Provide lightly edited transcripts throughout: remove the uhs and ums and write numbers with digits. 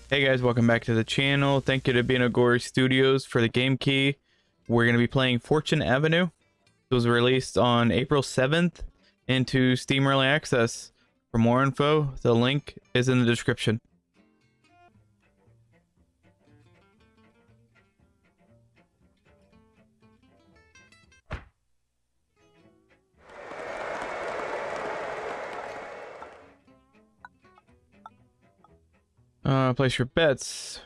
Hey guys, welcome back to the channel. Thank you to Binogure Studios for the game key. We're going to be playing Fortune Avenue. It was released on April 7th into Steam Early Access. For more info, the link is in the description. Place your bets.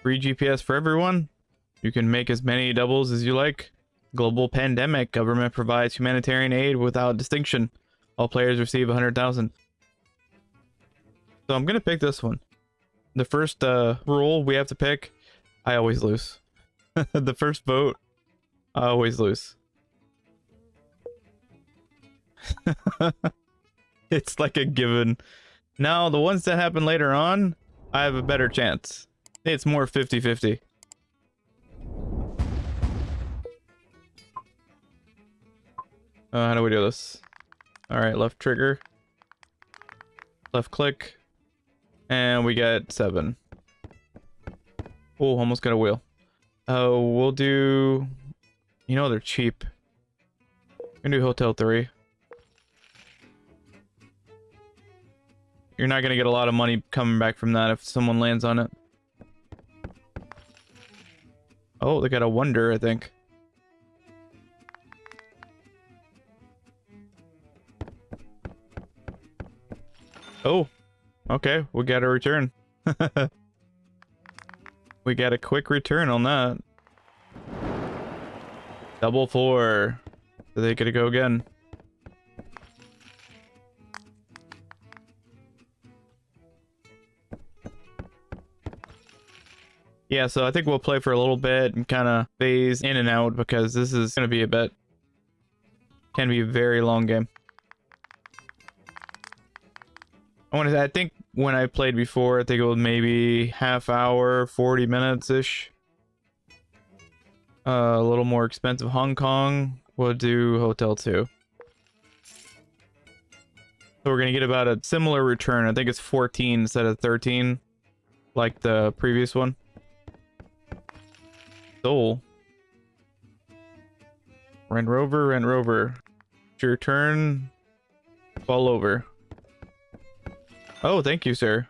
Free GPS for everyone. You can make as many doubles as you like. Global pandemic. Government provides humanitarian aid without distinction. All players receive 100,000. So I'm gonna pick this one. The first rule we have to pick, I always lose. The first vote, I always lose. It's like a given. Now, the ones that happen later on, I have a better chance. It's more 50-50. How do we do this? Alright, left trigger. Left click. And we get 7. Oh, almost got a wheel. We'll do... You know they're cheap. We're gonna do Hotel 3. You're not gonna get a lot of money coming back from that if someone lands on it. Oh, they got a wonder, I think. Oh, okay, we got a return. We got a quick return on that. Double 4. So they gotta go again. Yeah, so I think we'll play for a little bit and kind of phase in and out because this is going to be a bit... Can be a very long game. I think when I played before, I think it was maybe half hour, 40 minutes-ish. A little more expensive Hong Kong. We'll do Hotel 2. So we're going to get about a similar return. I think it's 14 instead of 13, like the previous one. Soul. Rent Rover, Rent Rover. It's your turn. Fall over. Oh, thank you, sir.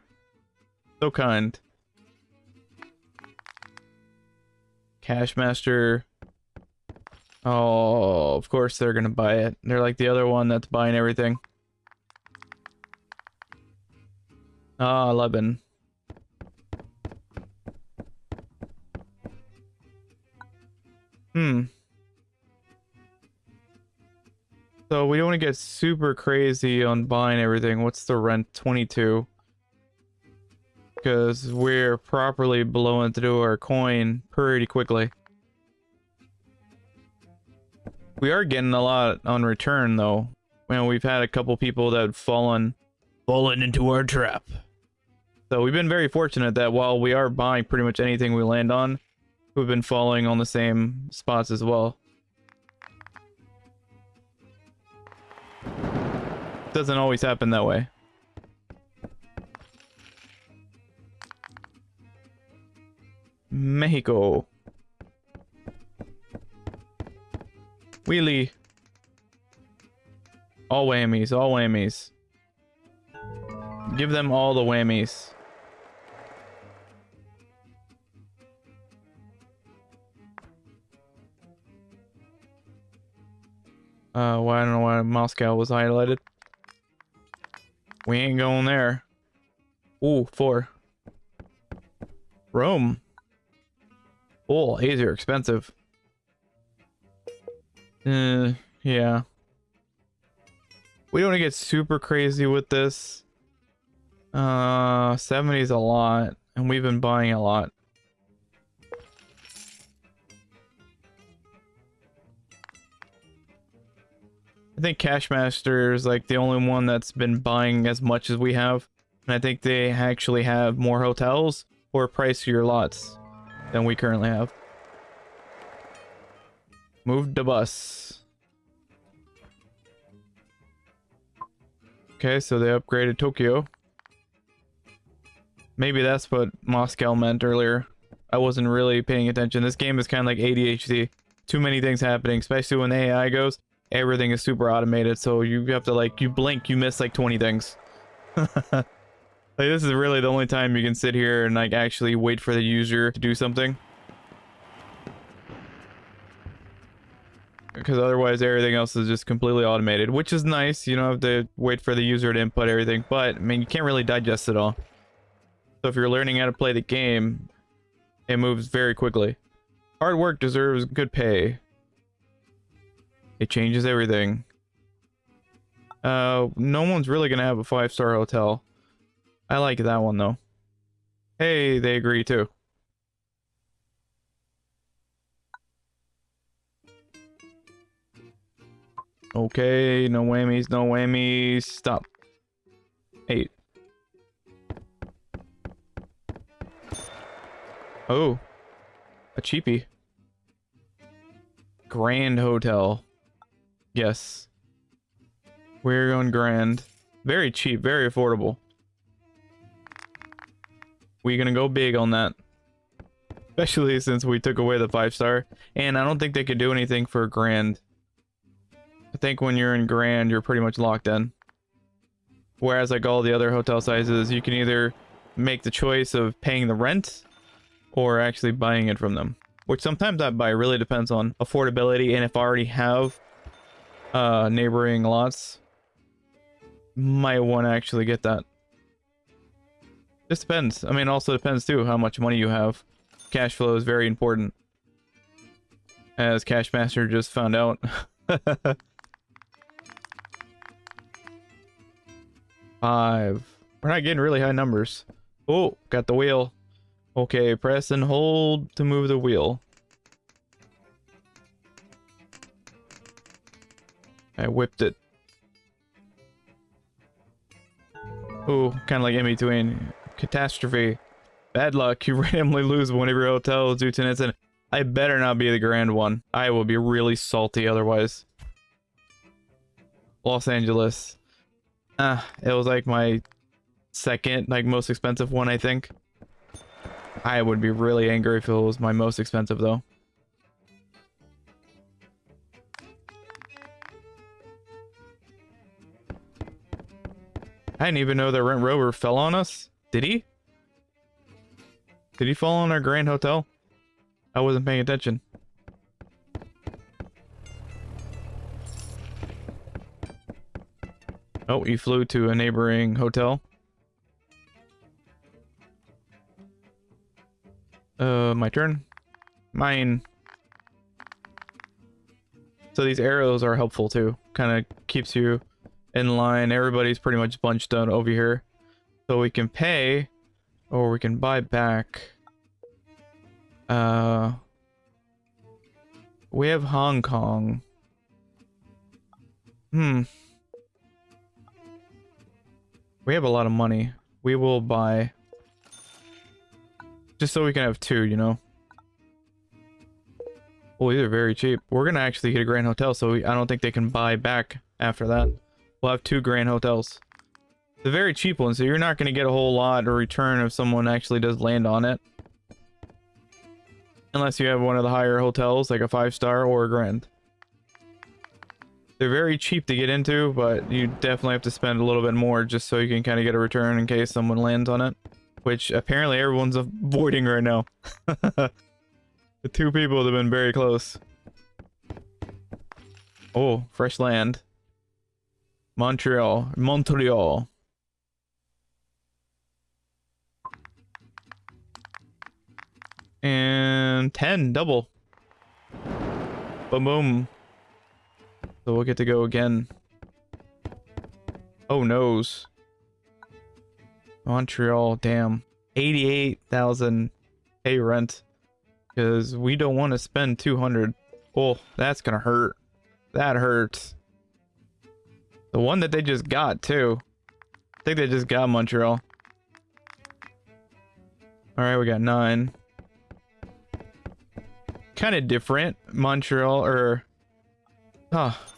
So kind. Cashmaster. Oh, of course they're gonna buy it. They're like the other one that's buying everything. Ah, 11. So we don't want to get super crazy on buying everything. What's the rent? 22. Because we're properly blowing through our coin pretty quickly. We are getting a lot on return though. Well, we've had a couple people that have fallen into our trap. So we've been very fortunate that while we are buying pretty much anything we land on, we've been falling on the same spots as well. Doesn't always happen that way. Mexico. Wheelie. All whammies, all whammies. Give them all the whammies. Well, I don't know why Moscow was highlighted. We ain't going there. Ooh, 4. Rome. Oh, these are expensive. Yeah. We don't want to get super crazy with this. 70 is a lot, and we've been buying a lot. I think Cashmaster is like the only one that's been buying as much as we have. And I think they actually have more hotels or pricier lots than we currently have. Moved the bus. Okay, so they upgraded Tokyo. Maybe that's what Moscow meant earlier. I wasn't really paying attention. This game is kind of like ADHD. Too many things happening, especially when the AI goes. Everything is super automated, so you have to like, you blink, you miss like 20 things. Like, this is really the only time you can sit here and like actually wait for the user to do something. Because otherwise everything else is just completely automated, which is nice. You don't have to wait for the user to input everything, but I mean, you can't really digest it all. So if you're learning how to play the game, it moves very quickly. Hard work deserves good pay. It changes everything. No one's really gonna have a 5-star hotel. I like that one though. Hey, they agree too. Okay, no whammies, no whammies. Stop. 8. Oh, a cheapie. Grand Hotel. Yes. We're going grand. Very cheap, very affordable. We're gonna go big on that. Especially since we took away the 5-star. And I don't think they could do anything for grand. I think when you're in grand, you're pretty much locked in. Whereas like all the other hotel sizes, you can either make the choice of paying the rent or actually buying it from them. Which sometimes I buy. Really depends on affordability, and if I already have neighboring lots, might want to actually get that. Just depends. I mean, also depends too how much money you have. Cash flow is very important, as Cashmaster just found out. 5. We're not getting really high numbers. Oh, got the wheel. Okay, press and hold to move the wheel. I whipped it. Oh, kind of like in between. Catastrophe. Bad luck. You randomly lose one of your hotels due to an incident. I better not be the grand one. I will be really salty otherwise. Los Angeles. It was like my second, like most expensive one, I think. I would be really angry if it was my most expensive though. I didn't even know that Rent Rover fell on us. Did he? Did he fall on our Grand Hotel? I wasn't paying attention. Oh, he flew to a neighboring hotel. My turn. Mine. So these arrows are helpful too. Kind of keeps you in line. Everybody's pretty much bunched down over here. So we can pay, or we can buy back. We have Hong Kong. We have a lot of money. We will buy. Just so we can have 2, you know? Oh, these are very cheap. We're gonna actually get a Grand Hotel, so I don't think they can buy back after that. We'll have 2 Grand Hotels. The very cheap one, so you're not gonna get a whole lot of return if someone actually does land on it. Unless you have one of the higher hotels, like a 5-star or a Grand. They're very cheap to get into, but you definitely have to spend a little bit more just so you can kind of get a return in case someone lands on it. Which apparently everyone's avoiding right now. The 2 people have been very close. Oh, fresh land. Montreal. Montreal. And 10, double. Boom, boom. So we'll get to go again. Oh, noes. Montreal, damn. 88,000 pay rent. Because we don't want to spend 200. Oh, that's gonna hurt. That hurts. The one that they just got, too. I think they just got Montreal. Alright, we got 9. Kind of different. Montreal, or...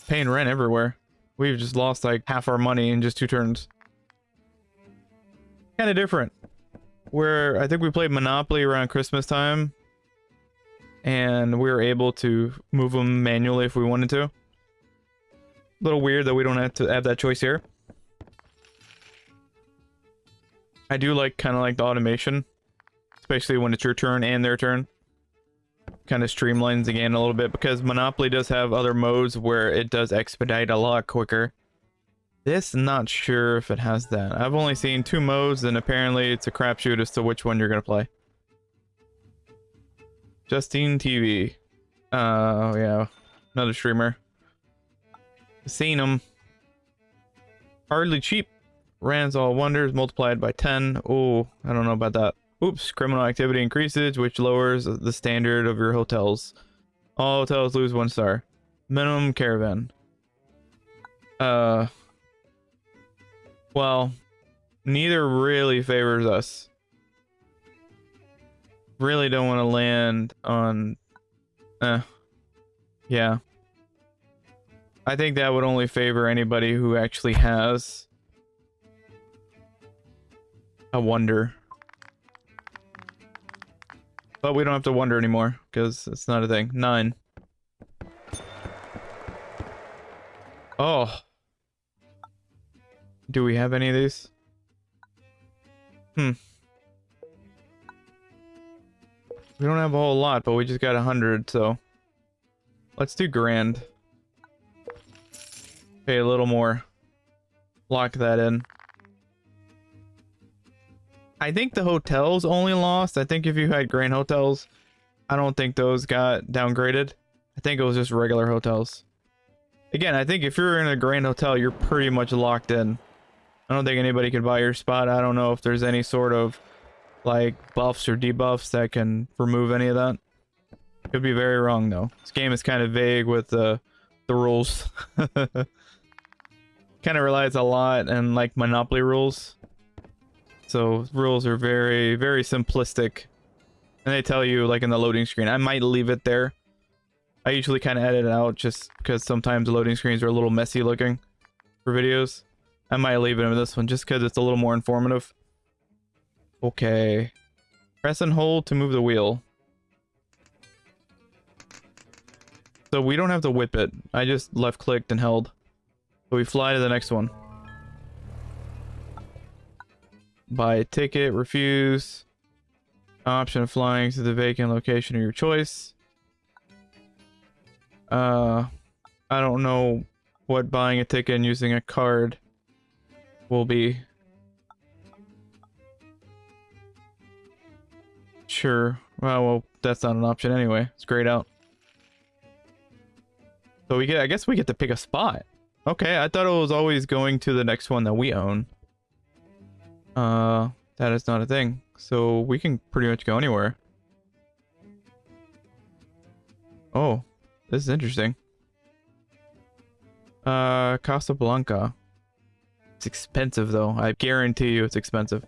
paying rent everywhere. We've just lost like half our money in just 2 turns. Kind of different. where I think we played Monopoly around Christmas time, and we were able to move them manually if we wanted to. A little weird that we don't have to have that choice here. I do like kind of like the automation, especially when it's your turn and their turn. Kind of streamlines the game a little bit, because Monopoly does have other modes where it does expedite a lot quicker. This, not sure if it has that. I've only seen 2 modes, and apparently it's a crapshoot as to which one you're gonna play. Justine TV. Yeah, another streamer. Seen him. Hardly cheap. Rands all wonders multiplied by 10. Oh, I don't know about that. Oops, criminal activity increases, which lowers the standard of your hotels. All hotels lose 1 star. Minimum caravan. Well, neither really favors us. Really don't want to land on... yeah. I think that would only favor anybody who actually has a wonder. But we don't have to wonder anymore, because it's not a thing. 9. Oh. Do we have any of these? We don't have a whole lot, but we just got 100, so... Let's do grand. Pay a little more. Lock that in. I think the hotels only lost. I think if you had grand hotels, I don't think those got downgraded. I think it was just regular hotels. Again, I think if you're in a grand hotel, you're pretty much locked in. I don't think anybody can buy your spot. I don't know if there's any sort of like buffs or debuffs that can remove any of that. Could be very wrong though. This game is kind of vague with the rules. Kind of relies a lot on like Monopoly rules. So rules are very, very simplistic. And they tell you like in the loading screen. I might leave it there. I usually kind of edit it out just because sometimes the loading screens are a little messy looking for videos. I might leave it in this one just because it's a little more informative. Okay. Press and hold to move the wheel. So we don't have to whip it. I just left clicked and held. So we fly to the next one. Buy a ticket, refuse. Option of flying to the vacant location of your choice. I don't know what buying a ticket and using a card will be. Sure. Well, that's not an option anyway. It's grayed out. So we get, I guess we get to pick a spot. Okay, I thought it was always going to the next one that we own. That is not a thing. So we can pretty much go anywhere. Oh, this is interesting. Casablanca. It's expensive though. I guarantee you it's expensive.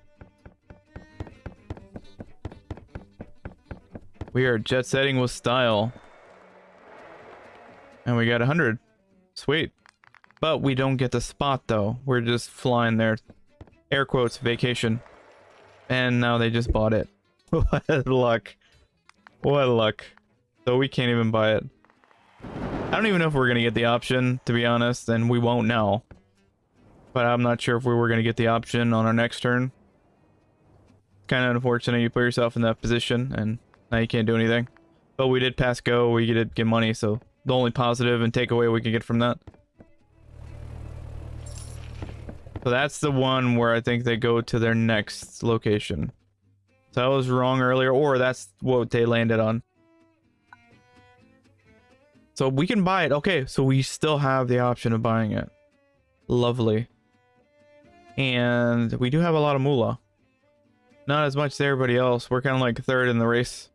We are jet setting with style. And we got 100. Sweet. But we don't get the spot though. We're just flying there. Air quotes, vacation. And now they just bought it. What luck. What luck. So we can't even buy it. I don't even know if we're gonna get the option, to be honest, and we won't now. But I'm not sure if we were gonna get the option on our next turn. Kind of unfortunate you put yourself in that position, and now you can't do anything. But we did pass go, we did get money, so the only positive and takeaway we can get from that. So that's the one where I think they go to their next location. So I was wrong earlier, or that's what they landed on. So we can buy it. Okay, so we still have the option of buying it. Lovely. And we do have a lot of moolah. Not as much as everybody else. We're kind of like third in the race.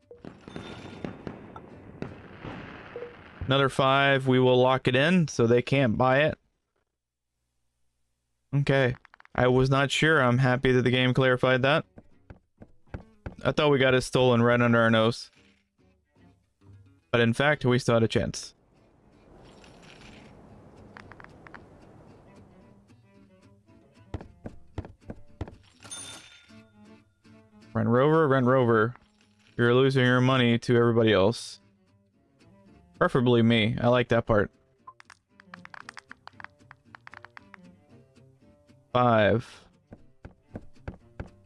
Another 5. We will lock it in so they can't buy it. Okay. I was not sure. I'm happy that the game clarified that. I thought we got it stolen right under our nose. But in fact, we still had a chance. Rent Rover, Rent Rover. You're losing your money to everybody else. Preferably me. I like that part. 5.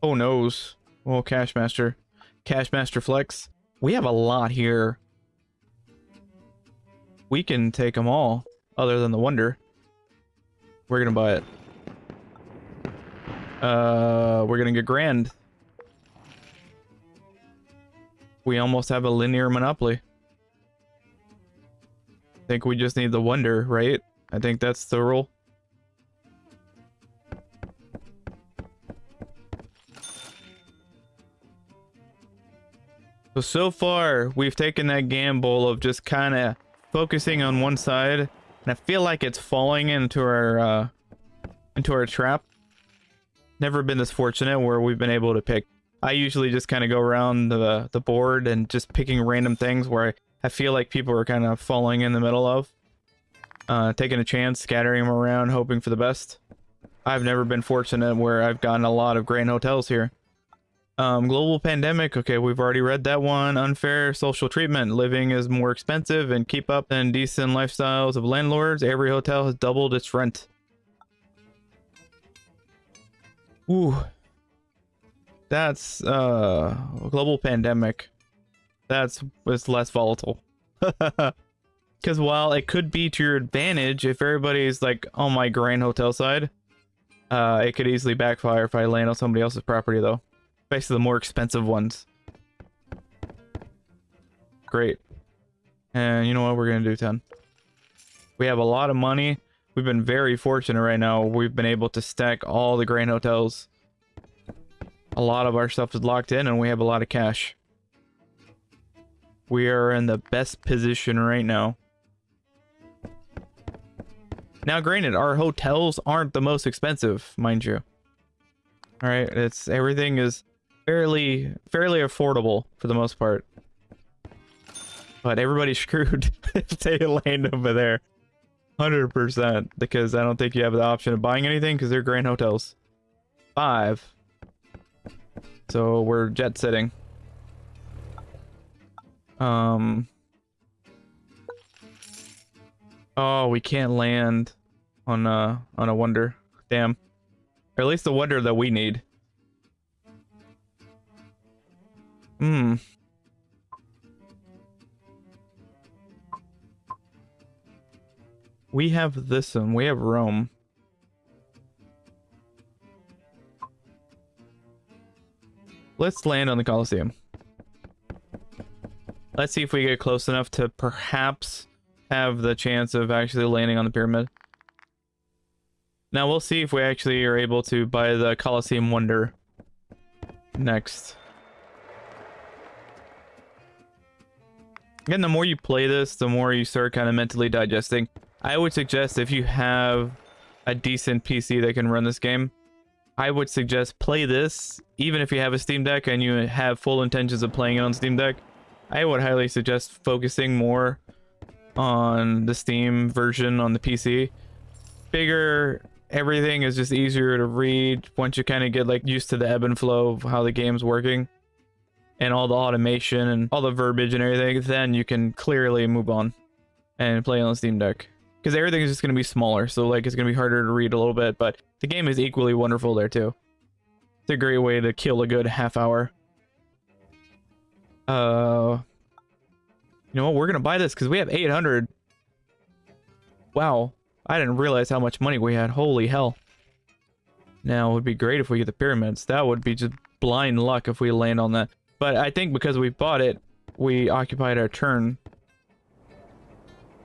Oh noes. Oh, Cashmaster. Cashmaster Flex. We have a lot here. We can take them all, other than the Wonder. We're gonna buy it. We're gonna get grand. We almost have a linear monopoly. I think we just need the Wonder, right? I think that's the rule. So far, we've taken that gamble of just kind of focusing on one side, and I feel like it's falling into our trap. Never been this fortunate where we've been able to pick. I usually just kind of go around the board and just picking random things where I feel like people are kind of falling in the middle of. Taking a chance, scattering them around, hoping for the best. I've never been fortunate where I've gotten a lot of grand hotels here. Global pandemic. Okay, we've already read that one. Unfair social treatment. Living is more expensive and keep up than decent lifestyles of landlords. Every hotel has doubled its rent. Ooh. That's, global pandemic. It's less volatile. Because while it could be to your advantage if everybody's like on my grand hotel side, it could easily backfire if I land on somebody else's property though. Basically the more expensive ones. Great. And you know what? We're gonna do 10. We have a lot of money. We've been very fortunate right now. We've been able to stack all the grand hotels. A lot of our stuff is locked in and we have a lot of cash. We are in the best position right now. Now granted, our hotels aren't the most expensive, mind you. Alright, everything is fairly affordable for the most part. But everybody's screwed if they land over there. 100%. Because I don't think you have the option of buying anything because they're grand hotels. 5. So we're jet setting. Oh, we can't land on a Wonder. Damn. Or at least the Wonder that we need. We have this one. We have Rome. Let's land on the Colosseum. Let's see if we get close enough to perhaps have the chance of actually landing on the pyramid. Now we'll see if we actually are able to buy the Colosseum Wonder next. Again, the more you play this, the more you start kind of mentally digesting. I would suggest if you have a decent PC that can run this game, I would suggest play this, even if you have a Steam Deck and you have full intentions of playing it on Steam Deck. I would highly suggest focusing more on the Steam version on the PC. Bigger, everything is just easier to read once you kind of get like used to the ebb and flow of how the game's working and all the automation and all the verbiage and everything. Then you can clearly move on and play on the Steam Deck, because everything is just going to be smaller, so like it's going to be harder to read a little bit, but the game is equally wonderful there too. It's a great way to kill a good half hour. You know what? We're gonna buy this because we have 800. Wow, I didn't realize how much money we had. Holy hell. Now, it would be great if we get the pyramids. That would be just blind luck if we land on that. But I think because we bought it, we occupied our turn.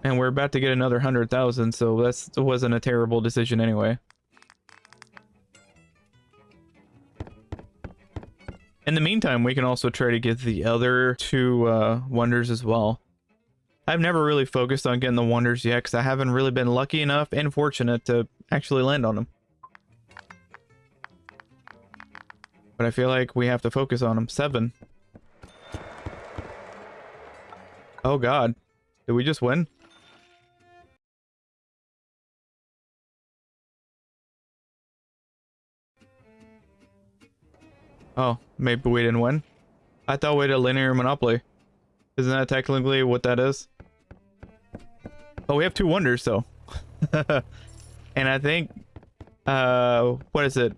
And we're about to get another 100,000, so that wasn't a terrible decision anyway. In the meantime, we can also try to get the other two wonders as well. I've never really focused on getting the wonders yet because I haven't really been lucky enough and fortunate to actually land on them. But I feel like we have to focus on them. 7. Oh god. Did we just win? Oh, maybe we didn't win. I thought we had a linear monopoly. Isn't that technically what that is? Oh, we have 2 wonders though. And I think, what is it?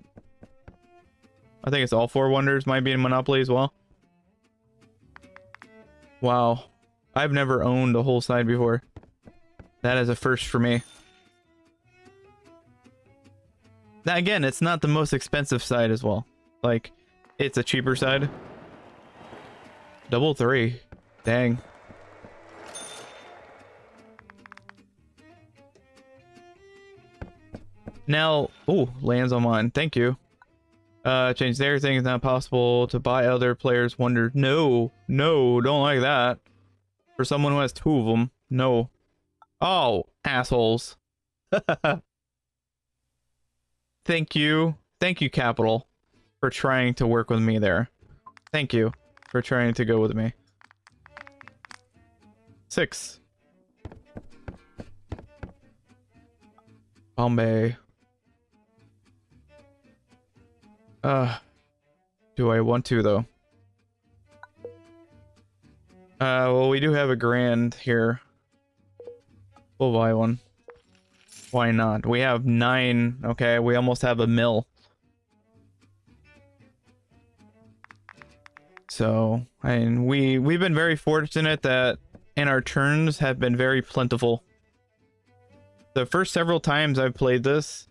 I think it's all 4 wonders might be in Monopoly as well. Wow. I've never owned a whole side before. That is a first for me. Now again, it's not the most expensive side as well. Like, it's a cheaper side. Double 3. Dang. Now, oh, lands on mine. Thank you. Change everything is not possible to buy other players' wonders. No, no, don't like that. For someone who has 2 of them, no. Oh, assholes. Thank you. Thank you, Capital, for trying to work with me there. Thank you for trying to go with me. 6. Bombay. Do I want to though? Well, we do have a grand here. We'll buy one. Why not? We have 9. Okay, we almost have a mil. So, and we've been very fortunate that and our turns have been very plentiful. The first several times I've played this,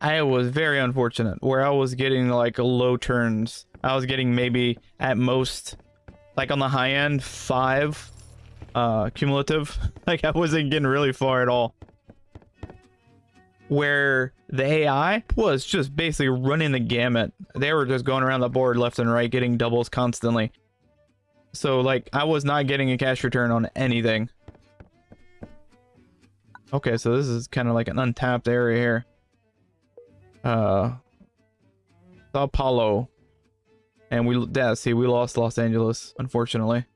I was very unfortunate where I was getting like low turns. I was getting maybe at most, like on the high end, 5 cumulative. Like I wasn't getting really far at all. Where the AI was just basically running the gamut. They were just going around the board left and right, getting doubles constantly. So like I was not getting a cash return on anything. Okay, so this is kind of like an untapped area here. Sao Paulo. And we lost Los Angeles, unfortunately.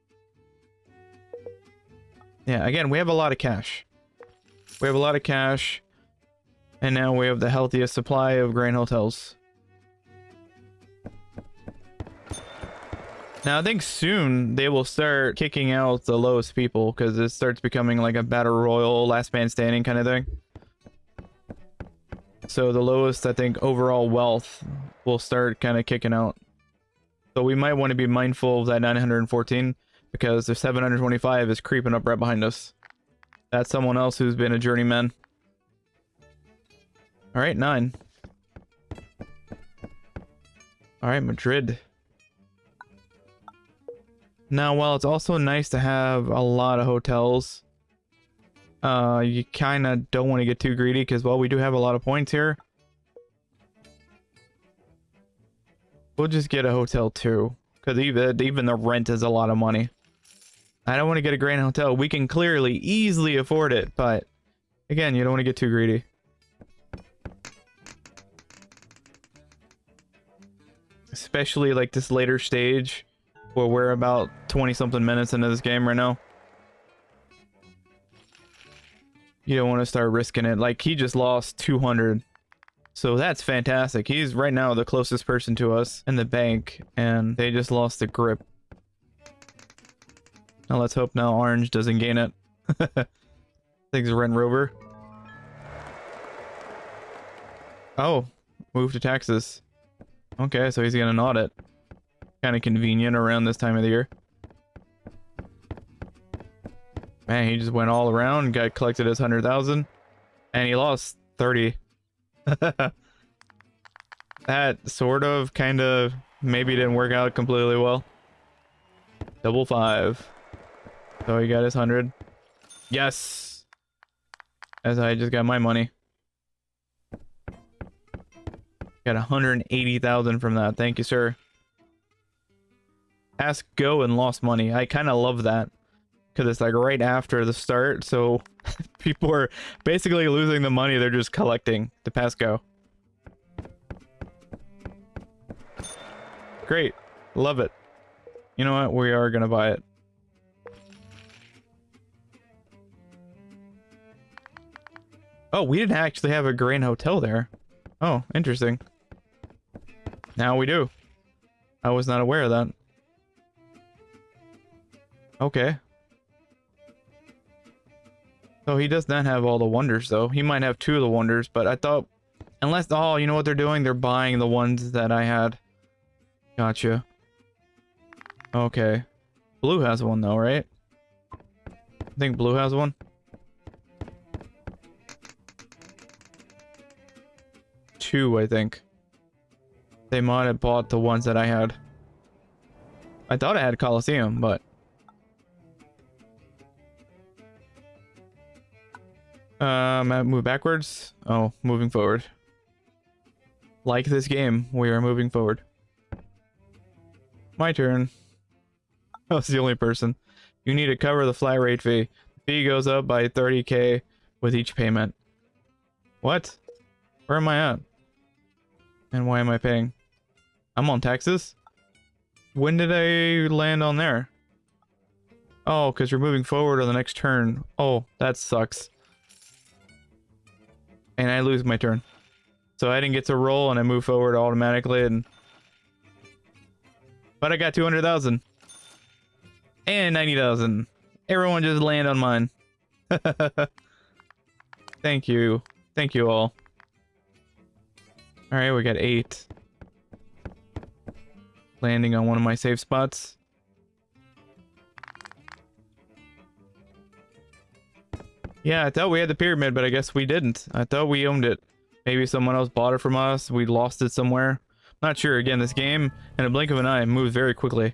Yeah, again, we have a lot of cash. We have a lot of cash. And now we have the healthiest supply of grain hotels. Now I think soon they will start kicking out the lowest people because it starts becoming like a battle royal, last man standing kind of thing. So the lowest, I think, overall wealth will start kind of kicking out. So we might want to be mindful of that 914 because the 725 is creeping up right behind us. That's someone else who's been a journeyman. All right, 9. All right, Madrid. Now, while it's also nice to have a lot of hotels, you kind of don't want to get too greedy because, well, we do have a lot of points here. We'll just get a hotel too, because even the rent is a lot of money. I don't want to get a grand hotel. We can clearly, easily afford it, but again, you don't want to get too greedy. Especially like this later stage where we're about 20-something minutes into this game right now. You don't want to start risking it. Like, he just lost 200. So that's fantastic. He's right now the closest person to us in the bank, and they just lost the grip. Now let's hope now Orange doesn't gain it. Thanks, Rent Rover. Oh, move to Texas. Okay, so he's gonna nod it. Kind of convenient around this time of the year. Man, he just went all around, got collected his 100,000, and he lost 30. That sort of, kind of, maybe didn't work out completely well. Double 5. So he got his 100. Yes! As I just got my money. Got 180,000 from that. Thank you, sir. Ask go and lost money. I kind of love that. Because it's like right after the start. So people are basically losing the money they're just collecting to pass go. Great. Love it. You know what? We are going to buy it. Oh, we didn't actually have a grand hotel there. Oh, interesting. Now we do. I was not aware of that. Okay. So he does not have all the wonders, though. He might have 2 of the wonders, but I thought... Unless... Oh, you know what they're doing? They're buying the ones that I had. Gotcha. Okay. Blue has one, though, right? I think blue has one. 2, I think. They might have bought the ones that I had. I thought I had Coliseum, but... Move backwards. Oh, moving forward. Like this game, we are moving forward. My turn. I was the only person. You need to cover the flat rate fee. The fee goes up by 30k with each payment. What? Where am I at? And why am I paying? I'm on taxes? When did I land on there? Oh, because you're moving forward on the next turn. Oh, that sucks. And I lose my turn. So I didn't get to roll and I move forward automatically and... But I got 200,000. And 90,000. Everyone just land on mine. Thank you. Thank you all. Alright, we got 8. Landing on one of my safe spots. Yeah, I thought we had the pyramid, but I guess we didn't. I thought we owned it. Maybe someone else bought it from us. We lost it somewhere. Not sure. Again, this game, in a blink of an eye, moves very quickly.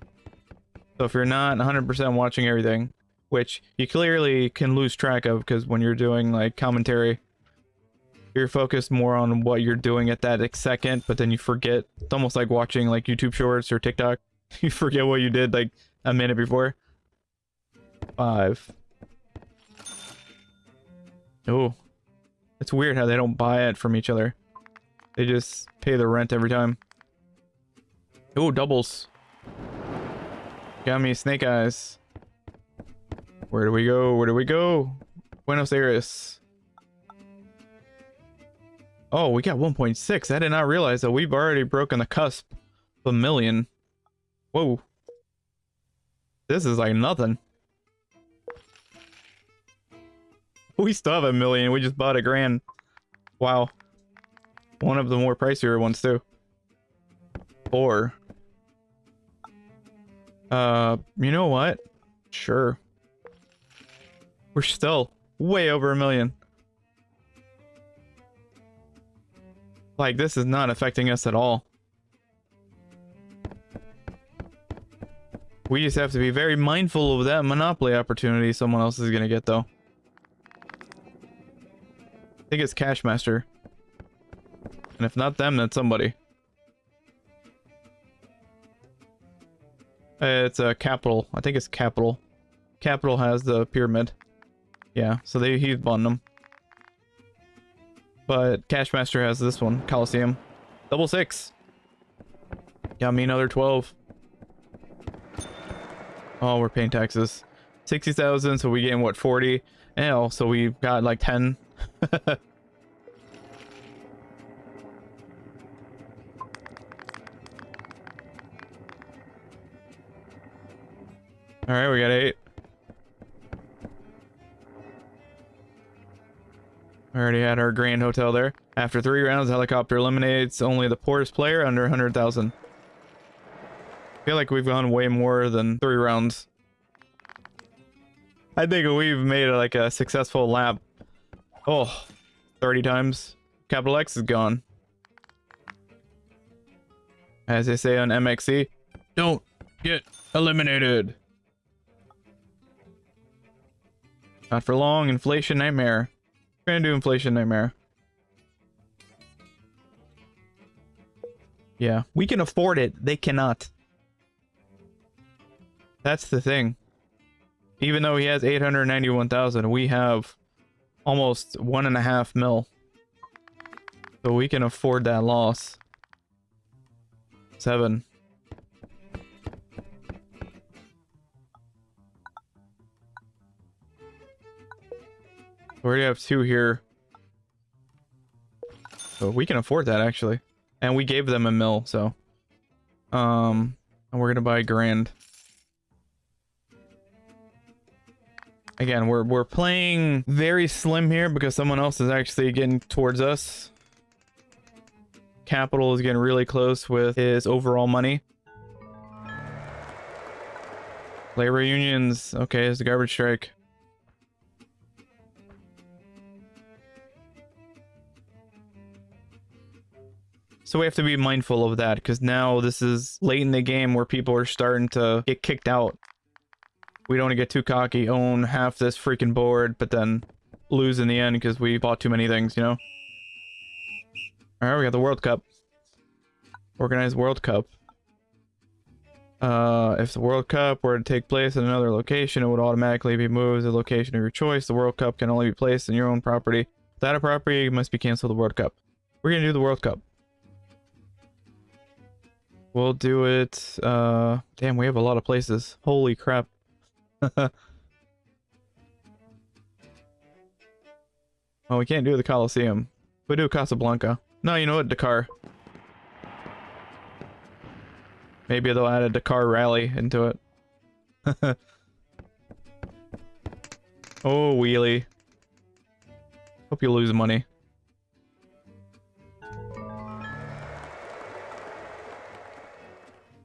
So if you're not 100% watching everything, which you clearly can lose track of because when you're doing like commentary, you're focused more on what you're doing at that second, but then you forget. It's almost like watching like YouTube shorts or TikTok. You forget what you did like a minute before. 5. Oh, it's weird how they don't buy it from each other. They just pay the rent every time. Oh, doubles. Got me snake eyes. Where do we go? Where do we go? Buenos Aires. Oh, we got 1.6. I did not realize that we've already broken the cusp of 1 million. Whoa. This is like nothing. We still have 1 million. We just bought $1,000. Wow. One of the more pricier ones too. 4. You know what? Sure. We're still way over 1 million. Like, this is not affecting us at all. We just have to be very mindful of that monopoly opportunity someone else is gonna get, though. I think it's Cashmaster. And if not them, then somebody. It's a Capital. I think it's Capital. Capital has the pyramid. Yeah, so he's bought them. But Cashmaster has this one, Coliseum. 6. Got me another 12. Oh, we're paying taxes. 60,000, so we gain what, 40? And so we got like 10. Alright, we got 8. Already had our grand hotel there. After 3 rounds, the helicopter eliminates only the poorest player under 100,000. I feel like we've gone way more than 3 rounds. I think we've made like a successful lap. Oh, 30 times. Capital X is gone. As they say on MXC, don't get eliminated. Not for long, inflation nightmare. We're gonna do inflation nightmare. Yeah, we can afford it. They cannot. That's the thing. Even though he has 891,000, we have almost 1.5 mil. So we can afford that loss. 7. We already have 2 here. So we can afford that actually. And we gave them 1 mil, so. And we're gonna buy grand. Again, we're playing very slim here because someone else is actually getting towards us. Capital is getting really close with his overall money. Labor unions. Okay, it's the garbage strike. So we have to be mindful of that because now this is late in the game where people are starting to get kicked out. We don't want to get too cocky, own half this freaking board, but then lose in the end because we bought too many things, you know? Alright, we got the World Cup. Organized World Cup. If the World Cup were to take place in another location, it would automatically be moved to the location of your choice. The World Cup can only be placed in your own property. Without a property, you must be canceled the World Cup. We're gonna do the World Cup. We'll do it, damn, we have a lot of places. Holy crap. Well, we can't do the Coliseum. We do Casablanca. No, you know what? Dakar. Maybe they'll add a Dakar rally into it. Oh, wheelie. Hope you lose money.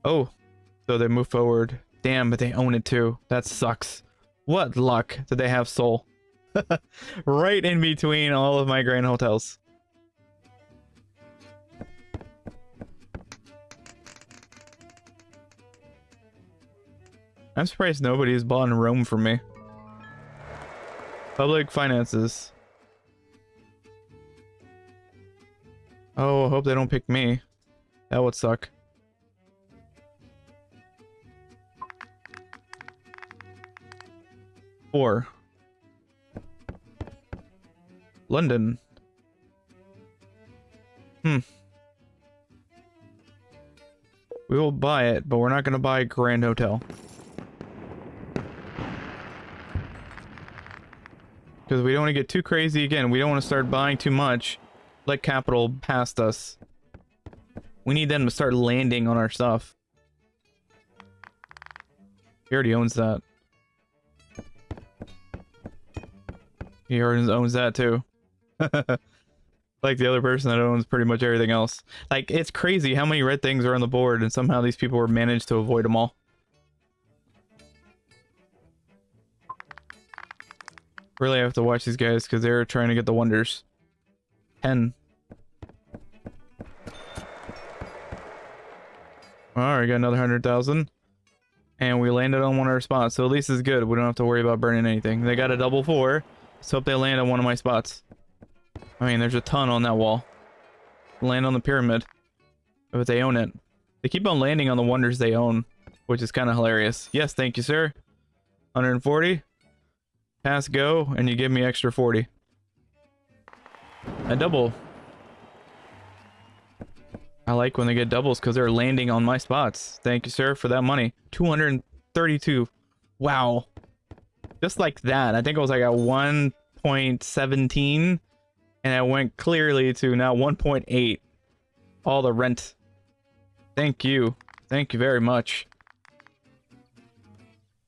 Oh, so they move forward. Damn, but they own it too. That sucks. What luck did they have Seoul? Right in between all of my grand hotels. I'm surprised nobody's bought in Rome from me. Public finances. Oh, I hope they don't pick me. That would suck. Four. London. We will buy it, but we're not going to buy a Grand Hotel. Because we don't want to get too crazy again. We don't want to start buying too much. Let capital past us. We need them to start landing on our stuff. He already owns that. He already owns that too. Like the other person that owns pretty much everything else. Like, it's crazy how many red things are on the board and somehow these people were managed to avoid them all. Really have to watch these guys because they're trying to get the wonders. 10. Alright, got another 100,000. And we landed on one of our spots, so at least it's good. We don't have to worry about burning anything. They got a double 4. Let's hope they land on one of my spots. I mean, there's a ton on that wall. Land on the pyramid. But they own it. They keep on landing on the wonders they own, which is kind of hilarious. Yes, thank you, sir. 140. Pass go, and you give me extra 40. A double. I like when they get doubles because they're landing on my spots. Thank you, sir, for that money. 232. Wow. Just like that. I think I was like at 1.17 and I went clearly to now 1.8. All the rent. Thank you. Thank you very much.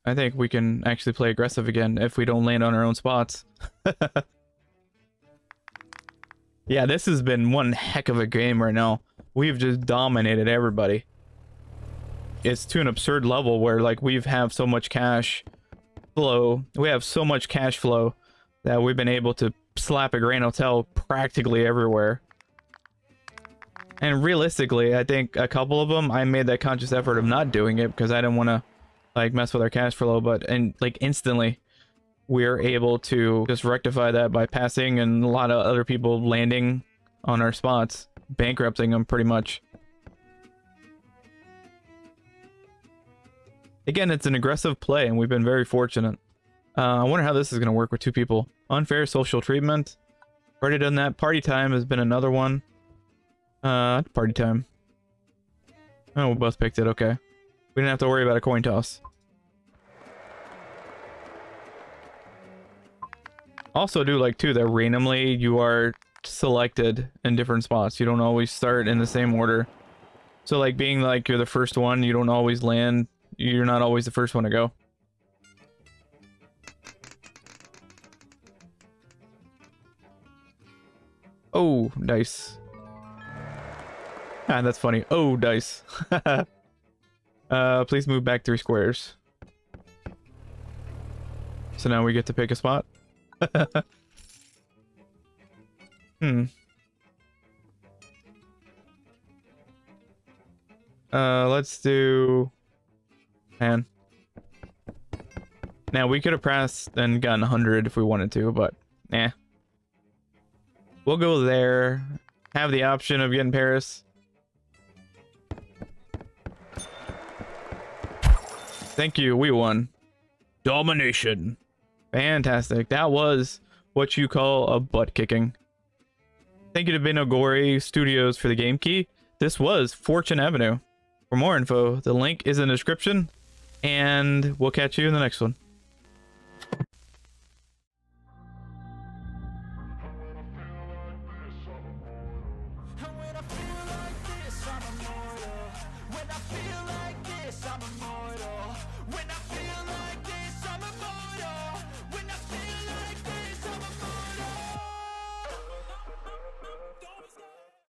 I think we can actually play aggressive again if we don't land on our own spots. Yeah, this has been one heck of a game right now. We've just dominated everybody. It's to an absurd level where like we have so much cash flow. We have so much cash flow that we've been able to slap a Grand Hotel practically everywhere. And realistically, I think a couple of them, I made that conscious effort of not doing it because I didn't want to like mess with our cash flow, but like instantly we're able to just rectify that by passing and a lot of other people landing on our spots, bankrupting them pretty much. Again, it's an aggressive play and we've been very fortunate. I wonder how this is going to work with two people. Unfair social treatment. Already done that. Party time has been another one. Party time. Oh, we both picked it. Okay. We didn't have to worry about a coin toss. Also do like too that randomly you are selected in different spots. You don't always start in the same order. So like being like you're the first one, you don't always land. You're not always the first one to go. Oh, dice. Ah, that's funny. Oh, dice. Please move back 3 squares. So now we get to pick a spot. Let's do... Man. Now, we could have pressed and gotten 100 if we wanted to, but... Eh. We'll go there. Have the option of getting Paris. Thank you, we won. Domination. Fantastic. That was what you call a butt kicking. Thank you to Binogure Studios for the game key. This was Fortune Avenue. For more info, the link is in the description, and we'll catch you in the next one.